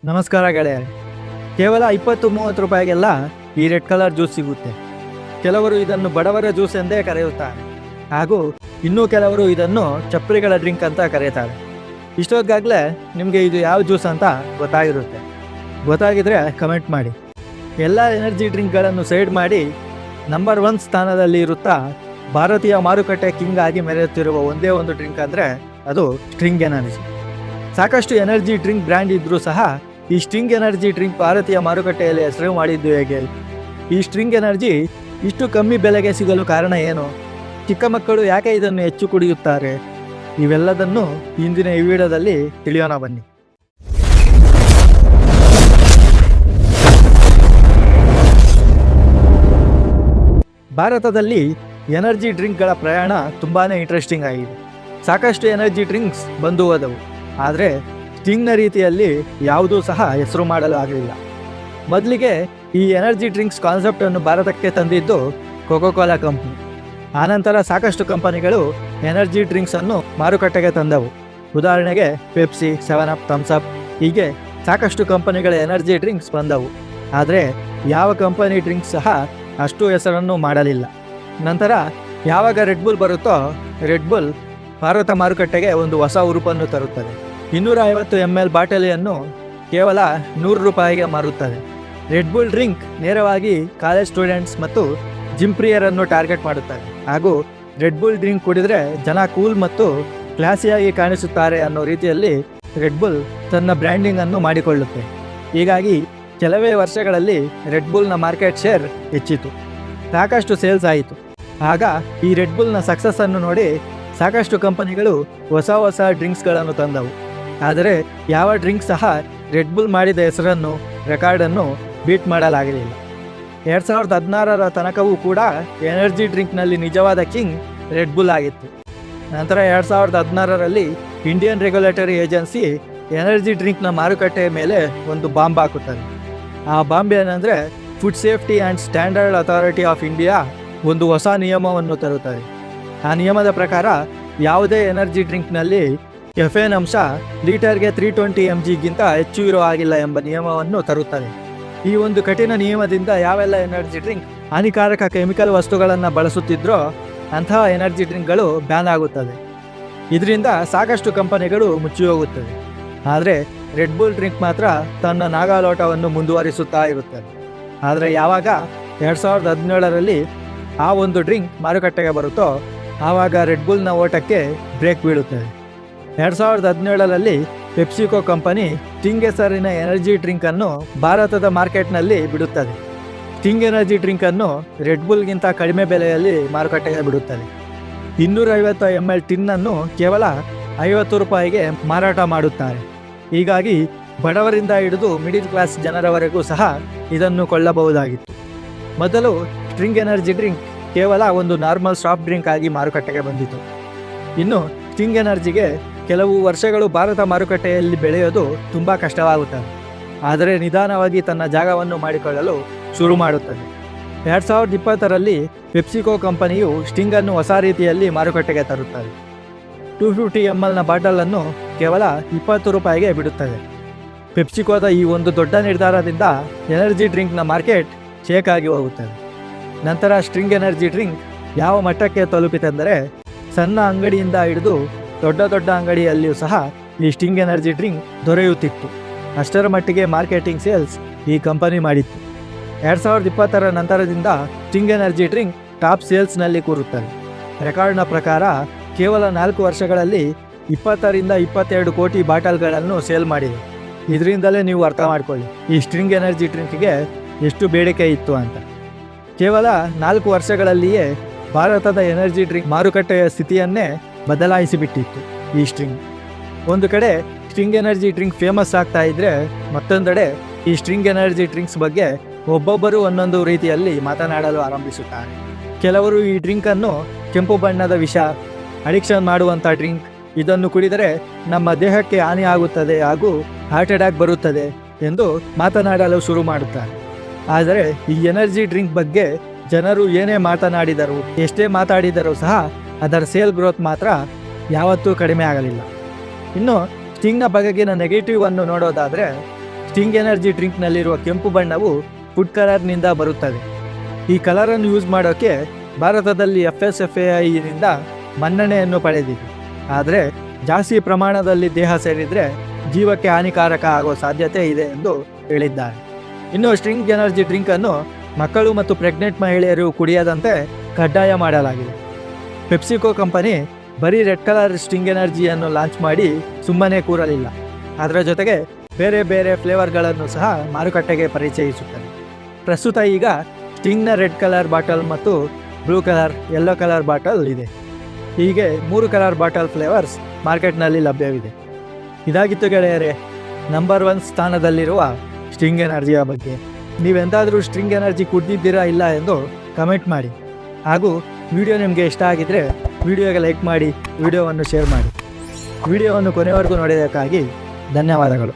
ನಮಸ್ಕಾರ ಗೆಳೆಯರೆ. ಕೇವಲ 20-30 ರೂಪಾಯಿಗೆಲ್ಲ ಈ ರೆಡ್ ಕಲರ್ ಜ್ಯೂಸ್ ಸಿಗುತ್ತೆ. ಕೆಲವರು ಇದನ್ನು ಬಡವರ ಜ್ಯೂಸ್ ಎಂದೇ ಕರೆಯುತ್ತಾರೆ, ಹಾಗೂ ಇನ್ನೂ ಕೆಲವರು ಇದನ್ನು ಚಪ್ಪರಿಗಳ ಡ್ರಿಂಕ್ ಅಂತ ಕರೆಯುತ್ತಾರೆ. ಇಷ್ಟೊತ್ತಾಗಲೇ ನಿಮಗೆ ಇದು ಯಾವ ಜ್ಯೂಸ್ ಅಂತ ಗೊತ್ತಾಗಿರುತ್ತೆ. ಗೊತ್ತಾಗಿದ್ರೆ ಕಮೆಂಟ್ ಮಾಡಿ. ಎಲ್ಲ ಎನರ್ಜಿ ಡ್ರಿಂಕ್ಗಳನ್ನು ಸೈಡ್ ಮಾಡಿ ನಂಬರ್ 1 ಸ್ಥಾನದಲ್ಲಿ ಇರುತ್ತಾ ಭಾರತೀಯ ಮಾರುಕಟ್ಟೆ ಕಿಂಗ್ ಆಗಿ ಮೆರೆಯುತ್ತಿರುವ ಒಂದೇ ಒಂದು ಡ್ರಿಂಕ್ ಅಂದರೆ ಅದು ಸ್ಟ್ರಿಂಗ್ ಎನರ್ಜಿ. ಸಾಕಷ್ಟು ಎನರ್ಜಿ ಡ್ರಿಂಕ್ ಬ್ರ್ಯಾಂಡ್ ಇದ್ದರೂ ಸಹ ಈ ಸ್ಟ್ರಿಂಗ್ ಎನರ್ಜಿ ಡ್ರಿಂಕ್ ಭಾರತೀಯ ಮಾರುಕಟ್ಟೆಯಲ್ಲಿ ಹೆಸರು ಮಾಡಿದ್ದು ಹೇಗೆ? ಈ ಸ್ಟ್ರಿಂಗ್ ಎನರ್ಜಿ ಇಷ್ಟು ಕಮ್ಮಿ ಬೆಲೆಗೆ ಸಿಗಲು ಕಾರಣ ಏನು? ಚಿಕ್ಕ ಮಕ್ಕಳು ಯಾಕೆ ಇದನ್ನು ಹೆಚ್ಚು ಕುಡಿಯುತ್ತಾರೆ? ಇವೆಲ್ಲದನ್ನು ಇಂದಿನ ಈ ವಿಡಿಯೋದಲ್ಲಿ ತಿಳಿಯೋಣ ಬನ್ನಿ. ಭಾರತದಲ್ಲಿ ಎನರ್ಜಿ ಡ್ರಿಂಕ್ಗಳ ಪ್ರಯಾಣ ತುಂಬಾ ಇಂಟ್ರೆಸ್ಟಿಂಗ್ ಆಗಿದೆ. ಸಾಕಷ್ಟು ಎನರ್ಜಿ ಡ್ರಿಂಕ್ಸ್ ಬಂದು ಹೋದವು, ಆದರೆ ಸ್ಟ್ರಿಂಗ್ನ ರೀತಿಯಲ್ಲಿ ಯಾವುದೂ ಸಹ ಹೆಸರು ಮಾಡಲು ಆಗಲಿಲ್ಲ. ಮೊದಲಿಗೆ ಈ ಎನರ್ಜಿ ಡ್ರಿಂಕ್ಸ್ ಕಾನ್ಸೆಪ್ಟನ್ನು ಭಾರತಕ್ಕೆ ತಂದಿದ್ದು ಕೋಕೋ-ಕೋಲಾ ಕಂಪ್ನಿ. ಆನಂತರ ಸಾಕಷ್ಟು ಕಂಪನಿಗಳು ಎನರ್ಜಿ ಡ್ರಿಂಕ್ಸನ್ನು ಮಾರುಕಟ್ಟೆಗೆ ತಂದವು. ಉದಾಹರಣೆಗೆ ಪೆಪ್ಸಿ, 7up, ಥಮ್ಸ್ ಅಪ್, ಹೀಗೆ ಸಾಕಷ್ಟು ಕಂಪನಿಗಳ ಎನರ್ಜಿ ಡ್ರಿಂಕ್ಸ್ ಬಂದವು. ಆದರೆ ಯಾವ ಕಂಪನಿ ಡ್ರಿಂಕ್ಸ್ ಸಹ ಅಷ್ಟು ಹೆಸರನ್ನು ಮಾಡಲಿಲ್ಲ. ನಂತರ ಯಾವಾಗ ರೆಡ್ ಬುಲ್ ಬರುತ್ತೋ, ರೆಡ್ ಬುಲ್ ಭಾರತ ಮಾರುಕಟ್ಟೆಗೆ ಒಂದು ಹೊಸ ಉರುಪನ್ನು ತರುತ್ತದೆ. 250 ml ಬಾಟಲಿಯನ್ನು ಕೇವಲ 100 ರೂಪಾಯಿಗೆ ಮಾರುತ್ತದೆ. ರೆಡ್ ಬುಲ್ ಡ್ರಿಂಕ್ ನೇರವಾಗಿ ಕಾಲೇಜ್ ಸ್ಟೂಡೆಂಟ್ಸ್ ಮತ್ತು ಜಿಮ್ ಪ್ರಿಯರನ್ನು ಟಾರ್ಗೆಟ್ ಮಾಡುತ್ತಾರೆ, ಹಾಗೂ ರೆಡ್ ಬುಲ್ ಡ್ರಿಂಕ್ ಕುಡಿದರೆ ಜನ ಕೂಲ್ ಮತ್ತು ಕ್ಲಾಸಿಯಾಗಿ ಕಾಣಿಸುತ್ತಾರೆ ಅನ್ನೋ ರೀತಿಯಲ್ಲಿ ರೆಡ್ ಬುಲ್ ತನ್ನ ಬ್ರ್ಯಾಂಡಿಂಗ್ ಅನ್ನು ಮಾಡಿಕೊಳ್ಳುತ್ತೆ. ಹೀಗಾಗಿ ಕೆಲವೇ ವರ್ಷಗಳಲ್ಲಿ ರೆಡ್ ಬುಲ್ನ ಮಾರ್ಕೆಟ್ ಶೇರ್ ಹೆಚ್ಚಿತು, ಸಾಕಷ್ಟು ಸೇಲ್ಸ್ ಆಯಿತು. ಆಗ ಈ ರೆಡ್ ಬುಲ್ನ ಸಕ್ಸಸ್ ಅನ್ನು ನೋಡಿ ಸಾಕಷ್ಟು ಕಂಪನಿಗಳು ಹೊಸ ಹೊಸ ಡ್ರಿಂಕ್ಸ್ಗಳನ್ನು ತಂದವು. ಆದರೆ ಯಾವ ಡ್ರಿಂಕ್ ಸಹ ರೆಡ್ ಬುಲ್ ಮಾಡಿದ ಹೆಸರನ್ನು, ರೆಕಾರ್ಡನ್ನು ಬೀಟ್ ಮಾಡಲಾಗಲಿಲ್ಲ. 2016ರ ತನಕವೂ ಕೂಡ ಎನರ್ಜಿ ಡ್ರಿಂಕ್ನಲ್ಲಿ ನಿಜವಾದ ಕಿಂಗ್ ರೆಡ್ ಬುಲ್ ಆಗಿತ್ತು. ನಂತರ 2016ರಲ್ಲಿ ಇಂಡಿಯನ್ ರೆಗ್ಯುಲೇಟರಿ ಏಜೆನ್ಸಿ ಎನರ್ಜಿ ಡ್ರಿಂಕ್ನ ಮಾರುಕಟ್ಟೆಯ ಮೇಲೆ ಒಂದು ಬಾಂಬ್ ಹಾಕುತ್ತದೆ. ಆ ಬಾಂಬ್ ಏನಂದರೆ food safety and standard authority of India ಒಂದು ಹೊಸ ನಿಯಮವನ್ನು ತರುತ್ತದೆ. ಆ ನಿಯಮದ ಪ್ರಕಾರ ಯಾವುದೇ ಎನರ್ಜಿ ಡ್ರಿಂಕ್ನಲ್ಲಿ ಕೆಫೇನ್ ಅಂಶ ಲೀಟರ್ಗೆ 320 mgಗಿಂತ ಹೆಚ್ಚು ಇರೋ ಹಾಗಿಲ್ಲ ಎಂಬ ನಿಯಮವನ್ನು ತರುತ್ತದೆ. ಈ ಒಂದು ಕಠಿಣ ನಿಯಮದಿಂದ ಯಾವೆಲ್ಲ ಎನರ್ಜಿ ಡ್ರಿಂಕ್ ಹಾನಿಕಾರಕ ಕೆಮಿಕಲ್ ವಸ್ತುಗಳನ್ನು ಬಳಸುತ್ತಿದ್ರೋ ಅಂತಹ ಎನರ್ಜಿ ಡ್ರಿಂಕ್ಗಳು ಬ್ಯಾನ್ ಆಗುತ್ತದೆ. ಇದರಿಂದ ಸಾಕಷ್ಟು ಕಂಪನಿಗಳು ಮುಚ್ಚಿ ಹೋಗುತ್ತವೆ. ಆದರೆ ರೆಡ್ ಬುಲ್ ಡ್ರಿಂಕ್ ಮಾತ್ರ ತನ್ನ ನಾಗಾಲೋಟವನ್ನು ಮುಂದುವರಿಸುತ್ತಾ ಇರುತ್ತದೆ. ಆದರೆ ಯಾವಾಗ 2017ರಲ್ಲಿ ಆ ಒಂದು ಡ್ರಿಂಕ್ ಮಾರುಕಟ್ಟೆಗೆ ಬರುತ್ತೋ ಆವಾಗ ರೆಡ್ ಬುಲ್ನ ಓಟಕ್ಕೆ ಬ್ರೇಕ್ ಬೀಳುತ್ತದೆ. 2017ರಲ್ಲಿ ಪೆಪ್ಸಿಕೋ ಕಂಪನಿ ಸ್ಟಿಂಗ್ ಹೆಸರಿನ ಎನರ್ಜಿ ಡ್ರಿಂಕನ್ನು ಭಾರತದ ಮಾರ್ಕೆಟ್ನಲ್ಲಿ ಬಿಡುತ್ತದೆ. ಸ್ಟಿಂಗ್ ಎನರ್ಜಿ ಡ್ರಿಂಕನ್ನು ರೆಡ್ ಬುಲ್ಗಿಂತ ಕಡಿಮೆ ಬೆಲೆಯಲ್ಲಿ ಮಾರುಕಟ್ಟೆಗೆ ಬಿಡುತ್ತದೆ. 250 ml ಟಿನ್ನನ್ನು ಕೇವಲ 50 ರೂಪಾಯಿಗೆ ಮಾರಾಟ ಮಾಡುತ್ತಾರೆ. ಹೀಗಾಗಿ ಬಡವರಿಂದ ಹಿಡಿದು ಮಿಡಿಲ್ ಕ್ಲಾಸ್ ಜನರವರೆಗೂ ಸಹ ಇದನ್ನು ಕೊಳ್ಳಬಹುದಾಗಿತ್ತು. ಮೊದಲು ಸ್ಟ್ರಿಂಗ್ ಎನರ್ಜಿ ಡ್ರಿಂಕ್ ಕೇವಲ ಒಂದು ನಾರ್ಮಲ್ ಸಾಫ್ಟ್ ಡ್ರಿಂಕ್ ಆಗಿ ಮಾರುಕಟ್ಟೆಗೆ ಬಂದಿತು. ಇನ್ನು ಸ್ಟ್ರಿಂಗ್ ಎನರ್ಜಿಗೆ ಕೆಲವು ವರ್ಷಗಳು ಭಾರತ ಮಾರುಕಟ್ಟೆಯಲ್ಲಿ ಬೆಳೆಯೋದು ತುಂಬ ಕಷ್ಟವಾಗುತ್ತದೆ, ಆದರೆ ನಿಧಾನವಾಗಿ ತನ್ನ ಜಾಗವನ್ನು ಮಾಡಿಕೊಳ್ಳಲು ಶುರು ಮಾಡುತ್ತದೆ. 2020ರಲ್ಲಿ ಪೆಪ್ಸಿಕೋ ಕಂಪನಿಯು ಸ್ಟಿಂಗನ್ನು ಹೊಸ ರೀತಿಯಲ್ಲಿ ಮಾರುಕಟ್ಟೆಗೆ ತರುತ್ತದೆ. 250 mlನ ಬಾಟಲನ್ನು ಕೇವಲ 20 ರೂಪಾಯಿಗೆ ಬಿಡುತ್ತದೆ. ಪೆಪ್ಸಿಕೋದ ಈ ಒಂದು ದೊಡ್ಡ ನಿರ್ಧಾರದಿಂದ ಎನರ್ಜಿ ಡ್ರಿಂಕ್ನ ಮಾರ್ಕೆಟ್ ಶೇಕ್ ಆಗಿ ಹೋಗುತ್ತದೆ. ನಂತರ ಸ್ಟ್ರಿಂಗ್ ಎನರ್ಜಿ ಡ್ರಿಂಕ್ ಯಾವ ಮಟ್ಟಕ್ಕೆ ತಲುಪಿತೆಂದರೆ ಸಣ್ಣ ಅಂಗಡಿಯಿಂದ ಹಿಡಿದು ದೊಡ್ಡ ದೊಡ್ಡ ಅಂಗಡಿಯಲ್ಲಿಯೂ ಸಹ ಈ ಸ್ಟ್ರಿಂಗ್ ಎನರ್ಜಿ ಡ್ರಿಂಕ್ ದೊರೆಯುತ್ತಿತ್ತು. ಅಷ್ಟರ ಮಟ್ಟಿಗೆ ಮಾರ್ಕೆಟಿಂಗ್ ಸೇಲ್ಸ್ ಈ ಕಂಪನಿ ಮಾಡಿತ್ತು. 2020ರ ನಂತರದಿಂದ ಸ್ಟ್ರಿಂಗ್ ಎನರ್ಜಿ ಡ್ರಿಂಕ್ ಟಾಪ್ ಸೇಲ್ಸ್ನಲ್ಲಿ ಕೂರುತ್ತದೆ. ರೆಕಾರ್ಡ್ನ ಪ್ರಕಾರ ಕೇವಲ 4 ವರ್ಷಗಳಲ್ಲಿ 20ರಿಂದ 22 ಕೋಟಿ ಬಾಟಲ್ಗಳನ್ನು ಸೇಲ್ ಮಾಡಿದೆ. ಇದರಿಂದಲೇ ನೀವು ಅರ್ಥ ಮಾಡ್ಕೊಳ್ಳಿ ಈ ಸ್ಟ್ರಿಂಗ್ ಎನರ್ಜಿ ಡ್ರಿಂಕ್ಗೆ ಎಷ್ಟು ಬೇಡಿಕೆ ಇತ್ತು ಅಂತ. ಕೇವಲ 4 ವರ್ಷಗಳಲ್ಲಿಯೇ ಭಾರತದ ಎನರ್ಜಿ ಡ್ರಿಂಕ್ ಮಾರುಕಟ್ಟೆಯ ಸ್ಥಿತಿಯನ್ನೇ ಬದಲಾಯಿಸಿಬಿಟ್ಟಿತ್ತು ಈ ಸ್ಟ್ರಿಂಗ್. ಒಂದು ಕಡೆ ಸ್ಟ್ರಿಂಗ್ ಎನರ್ಜಿ ಡ್ರಿಂಕ್ ಫೇಮಸ್ ಆಗ್ತಾ ಇದ್ದರೆ, ಮತ್ತೊಂದೆಡೆ ಈ ಸ್ಟ್ರಿಂಗ್ ಎನರ್ಜಿ ಡ್ರಿಂಕ್ಸ್ ಬಗ್ಗೆ ಒಬ್ಬೊಬ್ಬರು ಒಂದೊಂದು ರೀತಿಯಲ್ಲಿ ಮಾತನಾಡಲು ಆರಂಭಿಸುತ್ತಾರೆ. ಕೆಲವರು ಈ ಡ್ರಿಂಕನ್ನು ಕೆಂಪು ಬಣ್ಣದ ವಿಷ, ಅಡಿಕ್ಷನ್ ಮಾಡುವಂಥ ಡ್ರಿಂಕ್, ಇದನ್ನು ಕುಡಿದರೆ ನಮ್ಮ ದೇಹಕ್ಕೆ ಹಾನಿ ಆಗುತ್ತದೆ ಹಾಗೂ ಹಾರ್ಟ್ ಅಟ್ಯಾಕ್ ಬರುತ್ತದೆ ಎಂದು ಮಾತನಾಡಲು ಶುರು ಮಾಡುತ್ತಾರೆ. ಆದರೆ ಈ ಎನರ್ಜಿ ಡ್ರಿಂಕ್ ಬಗ್ಗೆ ಜನರು ಏನೇ ಮಾತನಾಡಿದರು, ಎಷ್ಟೇ ಮಾತಾಡಿದರೂ ಸಹ ಅದರ ಸೇಲ್ ಗ್ರೋತ್ ಮಾತ್ರ ಯಾವತ್ತೂ ಕಡಿಮೆ ಆಗಲಿಲ್ಲ. ಇನ್ನು ಸ್ಟಿಂಗ್ನ ಬಗೆಗಿನ ನೆಗೆಟಿವ್ ಅನ್ನು ನೋಡೋದಾದರೆ, ಸ್ಟಿಂಗ್ ಎನರ್ಜಿ ಡ್ರಿಂಕ್ನಲ್ಲಿರುವ ಕೆಂಪು ಬಣ್ಣವು ಫುಡ್ ಕಲರ್ನಿಂದ ಬರುತ್ತದೆ. ಈ ಕಲರನ್ನು ಯೂಸ್ ಮಾಡೋಕ್ಕೆ ಭಾರತದಲ್ಲಿ FSFAIನಿಂದ ಮನ್ನಣೆಯನ್ನು ಪಡೆದಿದೆ. ಆದರೆ ಜಾಸ್ತಿ ಪ್ರಮಾಣದಲ್ಲಿ ದೇಹ ಸೇರಿದರೆ ಜೀವಕ್ಕೆ ಹಾನಿಕಾರಕ ಆಗೋ ಸಾಧ್ಯತೆ ಇದೆ ಎಂದು ಹೇಳಿದ್ದಾರೆ. ಇನ್ನು ಸ್ಟಿಂಗ್ ಎನರ್ಜಿ ಡ್ರಿಂಕನ್ನು ಮಕ್ಕಳು ಮತ್ತು ಪ್ರೆಗ್ನೆಂಟ್ ಮಹಿಳೆಯರು ಕುಡಿಯದಂತೆ ಕಡ್ಡಾಯ ಮಾಡಲಾಗಿದೆ. ಪೆಪ್ಸಿಕೋ ಕಂಪನಿ ಬರೀ ರೆಡ್ ಕಲರ್ ಸ್ಟಿಂಗ್ ಎನರ್ಜಿಯನ್ನು ಲಾಂಚ್ ಮಾಡಿ ಸುಮ್ಮನೆ ಕೂರಲಿಲ್ಲ. ಅದರ ಜೊತೆಗೆ ಬೇರೆ ಬೇರೆ ಫ್ಲೇವರ್ಗಳನ್ನು ಸಹ ಮಾರುಕಟ್ಟೆಗೆ ಪರಿಚಯಿಸುತ್ತದೆ. ಪ್ರಸ್ತುತ ಈಗ ಸ್ಟಿಂಗ್ನ ರೆಡ್ ಕಲರ್ ಬಾಟಲ್ ಮತ್ತು blue colour, yellow colour bottle ಇದೆ. ಹೀಗೆ 3 ಕಲರ್ ಬಾಟಲ್ ಫ್ಲೇವರ್ಸ್ ಮಾರ್ಕೆಟ್ನಲ್ಲಿ ಲಭ್ಯವಿದೆ. ಇದಾಗಿತ್ತು ಗೆಳೆಯರೇ ನಂಬರ್ 1 ಸ್ಥಾನದಲ್ಲಿರುವ ಸ್ಟಿಂಗ್ ಎನರ್ಜಿಯ ಬಗ್ಗೆ. ನೀವೆಂದಾದರೂ ಸ್ಟಿಂಗ್ ಎನರ್ಜಿ ಕುಡಿದಿದ್ದೀರಾ ಇಲ್ಲ ಎಂದು ಕಮೆಂಟ್ ಮಾಡಿ. ಹಾಗೂ ವಿಡಿಯೋ ನಿಮಗೆ ಇಷ್ಟ ಆಗಿದ್ದರೆ ವಿಡಿಯೋಗೆ ಲೈಕ್ ಮಾಡಿ, ವಿಡಿಯೋವನ್ನು ಶೇರ್ ಮಾಡಿ. ವಿಡಿಯೋವನ್ನು ಕೊನೆವರೆಗೂ ನೋಡಿದ್ದಕ್ಕಾಗಿ ಧನ್ಯವಾದಗಳು.